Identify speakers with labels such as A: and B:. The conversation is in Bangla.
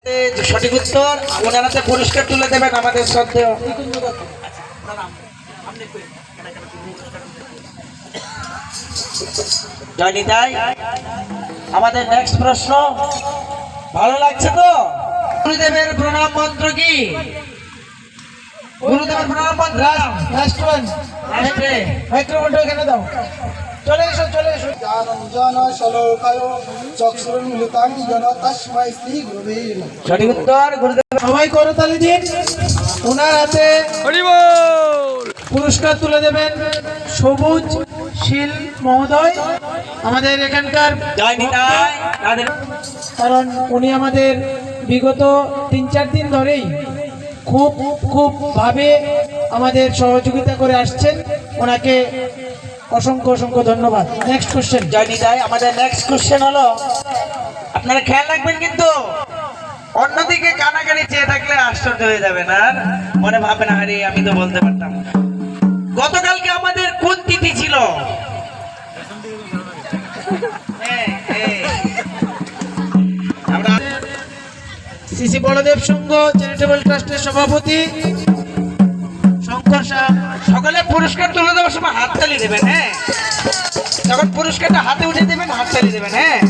A: সঠিক উত্তর। ওনারাতে পুরস্কার তুলে দেবেন আমাদের শ্রদ্ধেয় জয়নিতাই। আমাদের নেক্সট প্রশ্ন, ভালো লাগছে তো? গুরুদেবের প্রণাম মন্ত্র কি? গুরুদেবের প্রণাম মন্ত্র
B: লাস্ট ওয়ান, মাইক্রোফোনটা এখানে দাও। চলে এসো, চলে এসো।
C: জ্ঞানঞ্জন শলোকায় চক্ষুরুন্মিলিতাং যেন তস্मै শ্রী গুরুবে নমঃ।
A: সঠিক উত্তর। গুরুদেব
B: সবাই করতালি দিন। ওনার হাতে পুরস্কার তুলে দেবেন সবুজ শীল মহোদয়, আমাদের এখানকার,
A: জয়নিতাই।
B: কারণ উনি আমাদের বিগত 3-4 দিন ধরেই খুব ভাবে আমাদের সহযোগিতা করে আসছেন। ওনাকে অসংখ্য অসংখ্য ধন্যবাদ। Next question.
A: জয়নিতাই, আমাদের নেক্সট কোশ্চেন হলো, আপনারা খেয়াল রাখবেন কিন্তু অন্যদিকে কানাকানি চেয়ে থাকলে আশ্চর্য হয়ে যাবেন আর মনে ভাববেন আরে আমি তো বলতে পারতাম। গতকালকে আমাদের কোন তিথি ছিল? আমরা
B: শ্রী বড়দেব সংঘ চ্যারিটেবল ট্রাস্টের সভাপতি শঙ্কর সাহা।
A: সকলে পুরস্কার তুলে দেওয়ার সময় হাততালি দেবেন। হ্যাঁ, যখন পুরস্কারটা হাতে উঠে দেবেন হাততালি দেবেন। হ্যাঁ।